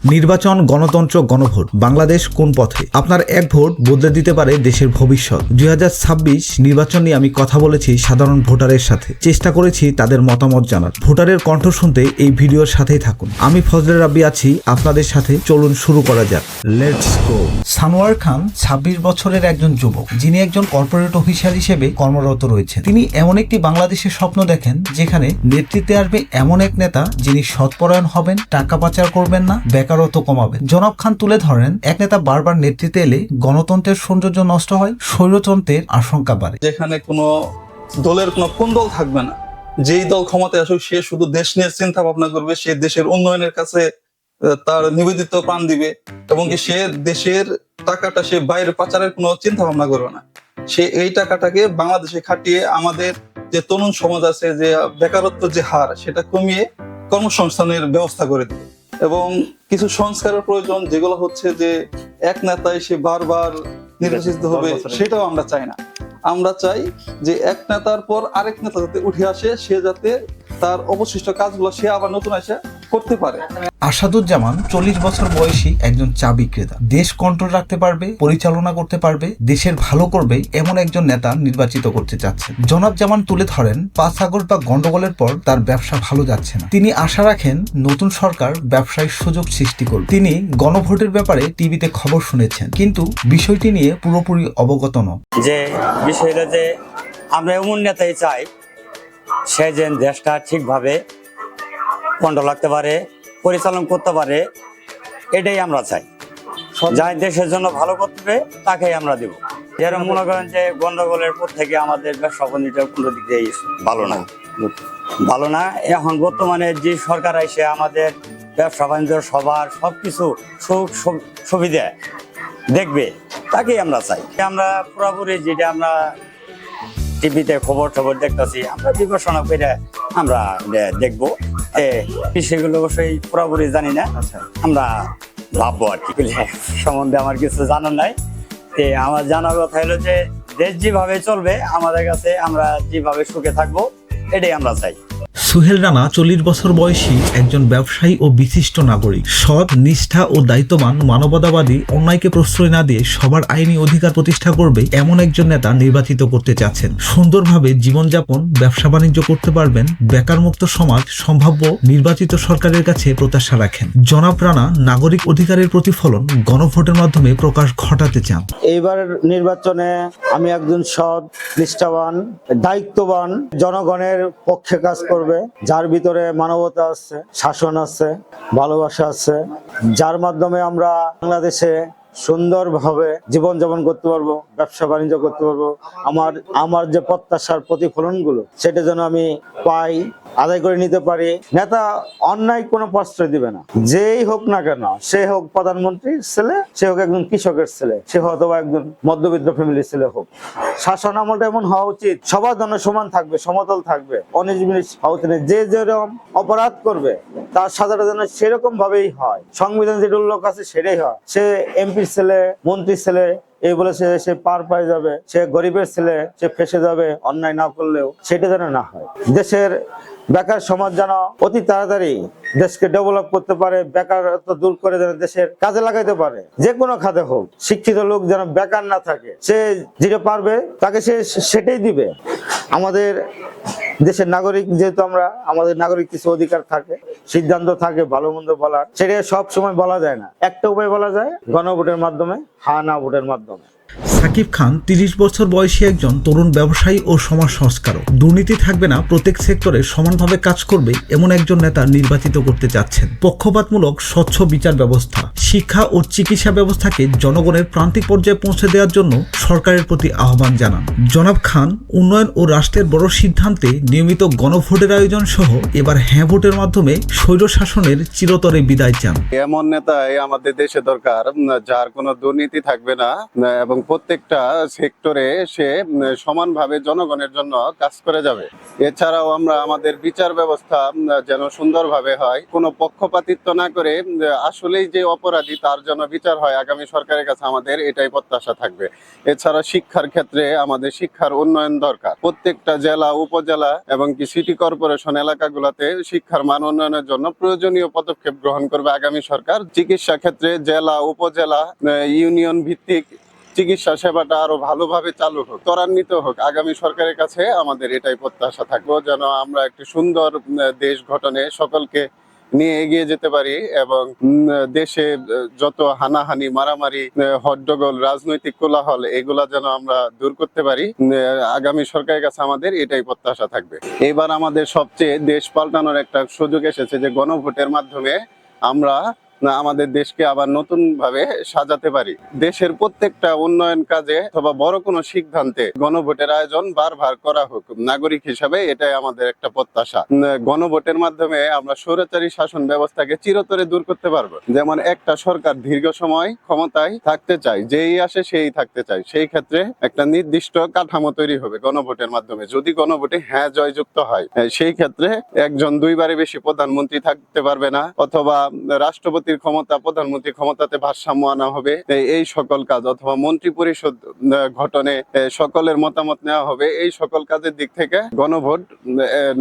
নির্বাচন, গণতন্ত্র, গণভোট, বাংলাদেশ কোন পথে? আপনার এক ভোট বদলে দিতে পারে দেশের ভবিষ্যৎ। 2026 নির্বাচন নিয়ে আমি কথা বলেছি সাধারণ ভোটারের সাথে, চেষ্টা করেছি তাদের মতামত জানার। ভোটারের কণ্ঠ শুনতে এই ভিডিওর সাথেই থাকুন। আমি ফজলে রাব্বি আছি আপনাদের সাথে, চলুন শুরু করা যাক। Let's go. সানোয়ার খান 26 বছরের একজন যুবক, যিনি একজন কর্পোরেট অফিসার হিসেবে কর্মরত রয়েছেন। তিনি এমন একটি বাংলাদেশের স্বপ্ন দেখেন যেখানে নেতৃত্বে আসবে এমন এক নেতা যিনি সৎপরায়ণ হবেন, টাকা পাচার করবেন না, বেকারত্ব কমাবেন। জনাব খান তুলে ধরেন, এক নেতা বারবার নেতৃত্বে এলে গণতন্ত্রের সৌন্দর্য নষ্ট হয়, স্বৈরতন্ত্রের আশঙ্কা বাড়ে। যেখানে কোনো দলের কোনো কোন্দল থাকবে না, যেই দল ক্ষমতায় আসুক সে শুধু দেশ নিয়ে চিন্তা ভাবনা করবে, সে দেশের উন্নয়নের কাছে তার নিবেদিত প্রাণ দিবে এবং সে দেশের টাকাটা সে বাইরে পাচারের কোনো চিন্তা ভাবনা করবে না। সে এই টাকাটাকে বাংলাদেশে খাটিয়ে আমাদের যে তরুণ সমাজ আছে, যে বেকারত্ব যে হার, সেটা কমিয়ে কর্মসংস্থানের ব্যবস্থা করে দিবে। এবং কিছু সংস্কারের প্রয়োজন, যেগুলো হচ্ছে যে এক নেতাই সে বারবার নির্বাচিত হবে, সেটাও আমরা চাই না। আমরা চাই যে এক নেতার পর আরেক নেতা যাতে উঠে আসে, সে যাতে তার অবশিষ্ট কাজগুলো সে আবার নতুন এসে করতে পারে। আসাদুজ্জামান 40 বছর বয়সী একজন চা বিক্রেতা। দেশ কন্ট্রোল রাখতে পারবে, পরিচালনা করতে পারবে, দেশের ভালো করবে এমন একজন নেতা নির্বাচিত করতে চাচ্ছেন। জনাব জামান তুলে ধরেন, 5 আগস্ট বা গন্ডগোলের পর তার ব্যবসা ভালো যাচ্ছে না। তিনি আশা রাখেন নতুন সরকার ব্যবসায় সুযোগ সৃষ্টি করবে। তিনি গণভোটের ব্যাপারে টিভিতে খবর শুনেছেন, কিন্তু বিষয়টি নিয়ে পুরোপুরি অবগত নন। যে বিষয়টা যে আমরা এমন নেতাই চাই সে যেন দেশটা ঠিকভাবে কন্ট্রোল রাখতে পারে, পরিচালনা করতে পারে, এটাই আমরা চাই। যাই দেশের জন্য ভালো করতে তাকেই আমরা দেব। যেরকম মনে করেন যে গন্ডগোলের পর থেকে আমাদের ব্যবসা বাণিজ্য কোনো দিক দিয়ে ভালো না। এখন বর্তমানে যে সরকার এসে আমাদের ব্যবসা বাণিজ্য সবার সবকিছু সুখ সুবিধা দেখবে, তাকেই আমরা চাই। আমরা পুরোপুরি যেটা আমরা টিভিতে খবর দেখতেছি, আমরা বিবেচনা করে আমরা দেখবো। বিষয়গুলো অবশ্যই পুরোপুরি জানি না, আমরা ভাববো আর কি। সম্বন্ধে আমার কিছু জানার নাই। আমার জানার কথা হলো যে দেশ যেভাবে চলবে আমাদের কাছে, আমরা যেভাবে সুখে থাকবো, এটাই আমরা চাই। সুহেল রানা 40 বছর বয়সী একজন ব্যবসায়ী ও বিশিষ্ট নাগরিক। সৎ, নিষ্ঠা ও দায়িত্ববান, মানবতাবাদী, অন্যায়কে প্রশ্রয় না দিয়ে সবার আইনি অধিকার প্রতিষ্ঠা করবে এমন একজন নেতা নির্বাচিত করতে চাচ্ছেন। সুন্দরভাবে জীবনযাপন, ব্যবসা বাণিজ্য করতে পারবেন, বেকারমুক্ত সমাজ সম্ভাব্য নির্বাচিত সরকারের কাছে প্রত্যাশা রাখেন। জনাব রানা নাগরিক অধিকারের প্রতিফলন গণভোটের মাধ্যমে প্রকাশ ঘটাতে চান। এইবার নির্বাচনে আমি একজন সৎ, নিষ্ঠাবান, দায়িত্ববান, জনগণের পক্ষে কাজ করবে, যার ভিতরে মানবতা আছে, শাসন আছে, ভালোবাসা আছে, যার মাধ্যমে আমরা বাংলাদেশে সুন্দরভাবে জীবনযাপন করতে পারবো, ব্যবসা বাণিজ্য করতে পারবো। আমার যে প্রত্যাশার প্রতিফলনগুলো সেটা যেন আমি পাই, আদায় করে নিতে পারি। নেতা অন্যায় কোনো প্রশ্রয় দিবে না, যেই হোক না কেন, সে হোক প্রধানমন্ত্রীর ছেলে, সে হোক একজন কৃষকের ছেলে, সে অথবা একজন মধ্যবিত্ত ফ্যামিলির ছেলে হোক। শাসন আমলটা এমন হওয়া উচিত, সবার জন্য সমান থাকবে, সমতল থাকবে, অনির্দিষ্ট হওয়া উচিত। যে যেরকম অপরাধ করবে তার সাজাটা যেন সেরকম ভাবেই হয়, সংবিধান যেটা উল্লেখ আছে সেটাই হয়। সে এমপির ছেলে, মন্ত্রীর ছেলে এই বলে সে পার পাই যাবে, সে গরিবের ছেলে, সে ফেসে যাবে অন্যায় না করলেও, সেটা যেন না হয়। দেশের বেকার সমাজ যেন অতি তাড়াতাড়ি দেশকে ডেভেলপ করতে পারে, বেকারত্ব দূর করে যেন দেশের কাজে লাগাইতে পারে। যে কোনো খাতে হোক, শিক্ষিত লোক যেন বেকার না থাকে, সে যেটা পারবে তাকে সে সেটাই দিবে। আমাদের দেশের নাগরিক যেহেতু আমরা, আমাদের নাগরিক কিছু অধিকার থাকে, সিদ্ধান্ত থাকে ভালো মন্দ বলার, সেটা সব সময় বলা যায় না। একটা উপায় বলা যায়, গণভোটের মাধ্যমে, হ্যাঁ না ভোটের মাধ্যমে। সাকিব খান 30 বছর বয়সী একজন তরুণ ব্যবসায়ী ও সমাজ সংস্কারক। দুর্নীতি থাকবে না, প্রত্যেক সেক্টরে সমানভাবে কাজ করবে এমন একজন নেতা নির্বাচিত করতে চাচ্ছেন। পক্ষপাতমূলক স্বচ্ছ বিচার ব্যবস্থা, শিক্ষা ও চিকিৎসা ব্যবস্থাকে জনগণের প্রান্তিক পর্যায়ে পৌঁছে দেওয়ার জন্য সরকারের প্রতি আহ্বান জানান। জনাব খান উন্নয়ন ও রাষ্ট্রের বড় সিদ্ধান্তে নিয়মিত গণভোটের আয়োজন সহ এবার হ্যাঁ ভোটের মাধ্যমে স্বৈর শাসনের চিরতরে বিদায় চান। এমন নেতাই আমাদের দেশে দরকার, যার কোনো দুর্নীতি থাকবে না এবং প্রত্যেক প্রত্যেকটা সেক্টরে সে সমানভাবে জনগণের জন্য কাজ করে যাবে। এছাড়াও আমরা আমাদের বিচার ব্যবস্থা যেন সুন্দরভাবে হয়, কোনো পক্ষপাতিত্ব না করে আসলেই যে অপরাধী তার জন্য বিচার হয়, আগামী সরকারের কাছে আমাদের এটাই প্রত্যাশা থাকবে। এছাড়া শিক্ষার ক্ষেত্রে আমাদের শিক্ষার উন্নয়ন দরকার। প্রত্যেকটা জেলা, উপজেলা এবং কি সিটি কর্পোরেশন এলাকাগুলোতে শিক্ষার মান উন্নয়নের জন্য প্রয়োজনীয় পদক্ষেপ গ্রহণ করবে আগামী সরকার। চিকিৎসা ক্ষেত্রে জেলা, উপজেলা, ইউনিয়ন ভিত্তিক চিকিৎসা সেবাটা আরো ভালোভাবে চালু হোক, ত্বরান্বিত হোক। আগামী সরকারের কাছে আমাদের এটাই প্রত্যাশা থাকবো, যেন আমরা একটি সুন্দর দেশ গঠনে সকলকে নিয়ে এগিয়ে যেতে পারি এবং দেশে যত হানাহানি, মারামারি, হট্টগোল, রাজনৈতিক কোলাহল এগুলা যেন আমরা দূর করতে পারি। আগামী সরকারের কাছে আমাদের এটাই প্রত্যাশা থাকবে। এবার আমাদের সবচেয়ে দেশ পাল্টানোর একটা সুযোগ এসেছে, যে গণভোটের মাধ্যমে আমরা আমাদের দেশকে আবার নতুন ভাবে সাজাতে পারি। দেশের প্রত্যেকটা উন্নয়ন কাজে অথবা বড় কোনো সিদ্ধান্তে গণভোটের আয়োজন বারবার করা হোক। নাগরিক হিসাবে এটাই আমাদের একটা প্রত্যাশা। গণভোটের মাধ্যমে আমরা স্বৈরাচারী শাসন ব্যবস্থাকে চিরতরে দূর করতে পারবো। যেমন একটা সরকার দীর্ঘ সময় ক্ষমতায় থাকতে চায়, যেই আসে সেই থাকতে চায়, সেই ক্ষেত্রে একটা নির্দিষ্ট কাঠামো তৈরি হবে গণভোটের মাধ্যমে। যদি গণভোটে হ্যাঁ জয়যুক্ত হয়, সেই ক্ষেত্রে একজন দুইবারে বেশি প্রধানমন্ত্রী থাকতে পারবে না, অথবা রাষ্ট্রপতি ক্ষমতা, প্রধানমন্ত্রী ক্ষমতাতে ভারসাম্য আনা হবে। এই সকল কাজ, অথবা মন্ত্রী পরিষদ গঠনে সকলের মতামত নেওয়া হবে। এই সকল কাজের দিক থেকে গণভোট,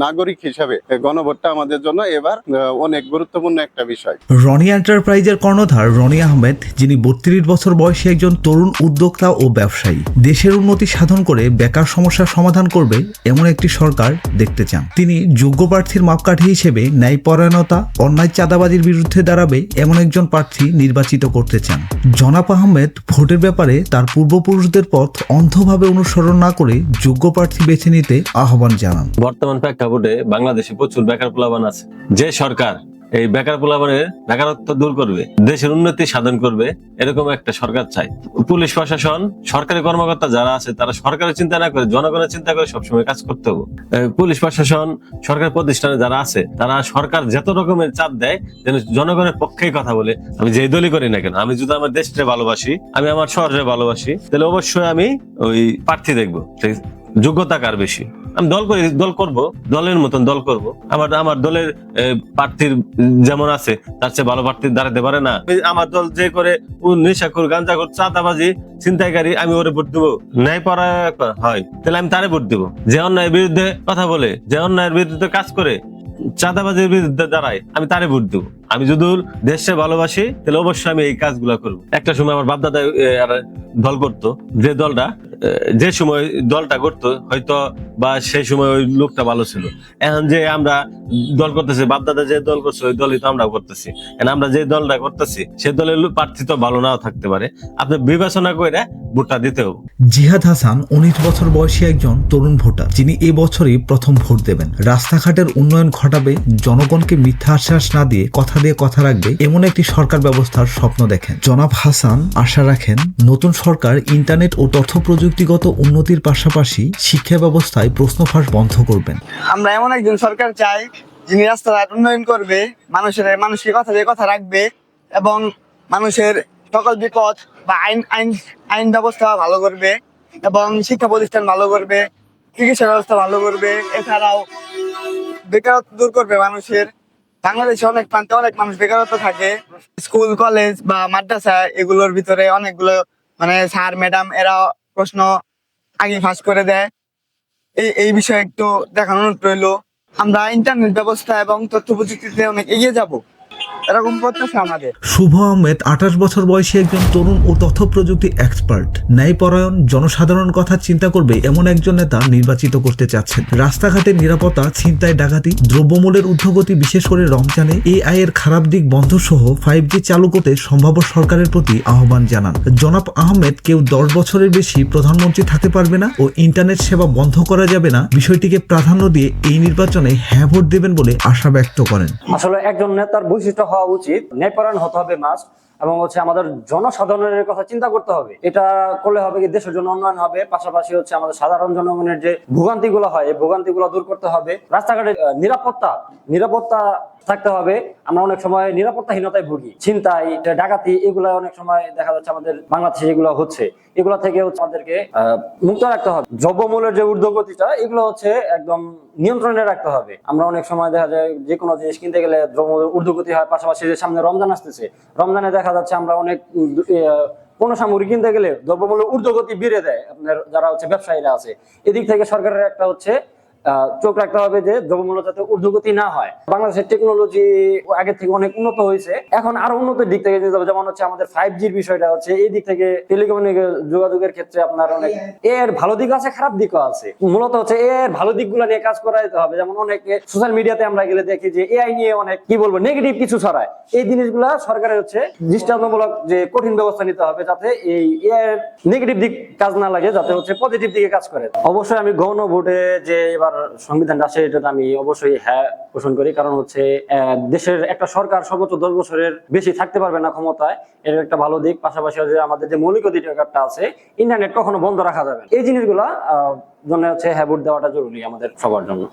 নাগরিক হিসাবে গণভোটটা আমাদের জন্য এবার অনেক গুরুত্বপূর্ণ একটা বিষয়। রনি এন্টারপ্রাইজের কর্ণধার রনি আহমেদ, যিনি 32 বছর বয়সী একজন তরুণ উদ্যোক্তা ও ব্যবসায়ী, দেশের উন্নতি সাধন করে বেকার সমস্যার সমাধান করবে এমন একটি সরকার দেখতে চান। তিনি যোগ্য প্রার্থীর মাপকাঠি হিসেবে ন্যায়পরায়ণতা, অন্যায়, চাঁদাবাজির বিরুদ্ধে দাঁড়াবে এমন একজন প্রার্থী নির্বাচিত করতে চান। জনাব আহমেদ ভোটের ব্যাপারে তার পূর্বপুরুষদের পথ অন্ধভাবে অনুসরণ না করে যোগ্য প্রার্থী বেছে নিতে আহ্বান জানান। বর্তমান প্রেক্ষাপটে বাংলাদেশে প্রচুর বেকার পোলাপান আছে। যে সরকার এই বেকার পোলাপানের বেকারত্ব দূর করবে, দেশের উন্নতি সাধন করবে, এরকম একটা সরকার চাই। পুলিশ প্রশাসন, সরকারি কর্মকর্তা যারা আছে, তারা সরকারের চিন্তা না করে জনগণের চিন্তা করে সবসময় কাজ করতে হবে। পুলিশ প্রশাসন, সরকারি প্রতিষ্ঠানে যারা আছে, তারা সরকার যত রকমের চাপ দেয় যেন জনগণের পক্ষেই কথা বলে। আমি যে দলই করি না কেন, আমি যদি আমার দেশকে ভালোবাসি, আমি আমার শহরে ভালোবাসি, তাহলে অবশ্যই আমি ওই প্রার্থী দেখবো যোগ্যতা কার বেশি। আমি দল করি, দল করব, দলের মতন দল করব। আমার দলের প্রার্থীর যেমন আছে তার চেয়ে ভালো প্রার্থী দাঁড়াতে পারে না। আমার দল যে করে নেশাখোর, গাঁজাখোর, চাঁদাবাজি, ছিনতাইকারী, আমি ওরে ভোট দেবো। ন্যায় পড়া হয় তাহলে আমি তারে ভোট দেবো। যে অন্যায়ের বিরুদ্ধে কথা বলে, যে অন্যায়ের বিরুদ্ধে কাজ করে, চাঁদাবাজির বিরুদ্ধে দাঁড়ায়, আমি তারে ভোট দেবো। আমি যদি দেশে ভালোবাসি তাহলে অবশ্যই আমি এই কাজগুলা করবো। একটা সময় আমার বাপদাদা দল করতো, যে দলটা যে সময় দলটা করতো হয়তো বা সেই সময় ওই লোকটা ভালো ছিল। এখন যে আমরা দল করতেছি, বাপদাদা যে দল করছে ওই দলই তো আমরাও করতেছি। এখন আমরা যে দলটা করতেছি সে দলের প্রার্থী তো ভালো নাও থাকতে পারে। আপনি বিবেচনা করে ভোটটা দিতে হবে। জিহাদ হাসান 19 বছর বয়সী একজন তরুণ ভোটার, যিনি এবছরই প্রথম ভোট দেবেন। রাস্তাঘাটের উন্নয়ন ঘটাবে, জনগণকে মিথ্যা আশ্বাস না দিয়ে কথা দিয়ে কথা রাখবে এমন একটি সরকার ব্যবস্থার স্বপ্ন দেখেন। জনাব হাসান আশা রাখেন নতুন সরকার ইন্টারনেট ও তথ্য প্রযুক্তিগত উন্নতির পাশাপাশি শিক্ষা ব্যবস্থায় প্রশ্ন ফাঁস বন্ধ করবেন। আমরা এমন একজন সরকার চাই যিনি রাস্তাঘাট উন্নয়ন করবে, মানুষকে কথা দিয়ে কথা রাখবে এবং মানুষের সকল বিপদ বা আইন ব্যবস্থা ভালো করবে এবং শিক্ষা প্রতিষ্ঠান ভালো করবে, চিকিৎসা ব্যবস্থা ভালো করবে। এছাড়াও বেকারত্ব দূর করবে মানুষের। বাংলাদেশে অনেক প্রান্তে অনেক মানুষ বেকারত্ব থাকে। স্কুল, কলেজ বা মাদ্রাসা এগুলোর ভিতরে অনেকগুলো স্যার ম্যাডাম এরা প্রশ্ন আগে ফাঁস করে দেয়। এই বিষয়ে একটু দেখানোর রইল। আমরা ইন্টারনেট ব্যবস্থা এবং তথ্য প্রযুক্তিতে অনেক এগিয়ে যাব, এরকম প্রত্যাশা আমাদের। শুভ আহমেদ 28 বছর বয়সী একজন তরুণ ও তথ্য প্রযুক্তি এক্সপার্ট, ন্যায়পরায়ণ, জনসাধারণ কথা চিন্তা করবে এমন একজন নেতা নির্বাচিত করতে চাচ্ছেন। রাস্তাঘাটের নিরাপত্তা, ছিনতাই, ডাকাতি, দ্রব্যমূল্যের ঊর্ধ্বগতি, বিশেষ করে রমজানে AI এর খারাপ দিক বন্ধ সহ 5G চালু করতে সম্ভাব্য সরকারের প্রতি আহ্বান জানান। জনাব আহমেদ কেউ 10 বছরের বেশি প্রধানমন্ত্রী থাকতে পারবে না ও ইন্টারনেট সেবা বন্ধ করা যাবে না বিষয়টিকে প্রাধান্য দিয়ে এই নির্বাচনে হ্যাঁ ভোট দেবেন বলে আশা ব্যক্ত করেন। আসলে একজন নেতার বৈশিষ্ট্য হওয়া উচিত, ন্যায়পরায়ণ হতে হবে মাস্ট, এবং হচ্ছে আমাদের জনসাধারণের কথা চিন্তা করতে হবে। এটা করলে হবে কি দেশের জন্য উন্নয়ন হবে, পাশাপাশি হচ্ছে আমাদের সাধারণ জনগণের যে ভোগান্তিগুলো হয় এই ভোগান্তিগুলো দূর করতে হবে। রাস্তাঘাটে নিরাপত্তা থাকতে হবে। আমরা অনেক সময় নিরাপত্তাহীনতায় ভুগি, ছিনতাই, ডাকাতি, এগুলা অনেক সময় দেখা যাচ্ছে আমাদের বাংলাদেশে এগুলো হচ্ছে। এগুলা থেকে হচ্ছে আমাদেরকে মুক্ত রাখতে হবে। দ্রব্যমূল্যের যে ঊর্ধ্বগতিটা এগুলো হচ্ছে একদম নিয়ন্ত্রণে রাখতে হবে। আমরা অনেক সময় দেখা যায় যে কোনো জিনিস কিনতে গেলে দ্রব্যমূল্যের ঊর্ধ্বগতি হয়, পাশাপাশি যে সামনে রমজান আসতেছে, রমজানে দেখা যাচ্ছে আমরা অনেক কোনো সামগ্রী কিনতে গেলে দ্রব্যমূল্যের ঊর্ধ্বগতি বেড়ে দেয় আপনার যারা হচ্ছে ব্যবসায়ীরা আছে। এদিক থেকে সরকারের একটা হচ্ছে চোখ রাখতে হবে যে দ্রব্যমূল্য যাতে ঊর্ধ্বগতি না হয়। বাংলাদেশের টেকনোলজি আগে থেকে অনেক উন্নত হয়েছে, এখন আরো উন্নতির দিক থেকে যেতে হবে। যেমন হচ্ছে আমাদের 5Gর বিষয়টা হচ্ছে এই দিক থেকে টেলিকমিউনিকেশন যোগাযোগের ক্ষেত্রে আপনার অনেক এর ভালো দিক আছে, খারাপ দিকও আছে। মূলত হচ্ছে এর ভালো দিকগুলো নিয়ে কাজ করা যেতে হবে। যেমন অনেকে সোশ্যাল মিডিয়াতে আমরা গেলে দেখি যে এআই নিয়ে অনেক কি বলবো নেগেটিভ কিছু ছড়ায়। এই জিনিসগুলা সরকারের হচ্ছে দৃষ্টান্তমূলক যে কঠিন ব্যবস্থা নিতে হবে যাতে এই এর নেগেটিভ দিক কাজ না লাগে, যাতে হচ্ছে পজিটিভ দিকে কাজ করে। অবশ্যই আমি গণভোটে যে এবার সংবিধান আসে এটাতে আমি অবশ্যই হ্যাঁ পোষণ করি, কারণ হচ্ছে দেশের একটা সরকার সর্বোচ্চ 10 বছরের বেশি থাকতে পারবে না ক্ষমতায়, এর একটা ভালো দিক। পাশাপাশি আমাদের যে মৌলিক অধিকারটা আছে, ইন্টারনেট কখনো বন্ধ রাখা যাবে না। এই জিনিসগুলা জন্য হচ্ছে হ্যাঁ ভোট দেওয়াটা জরুরি আমাদের সবার জন্য।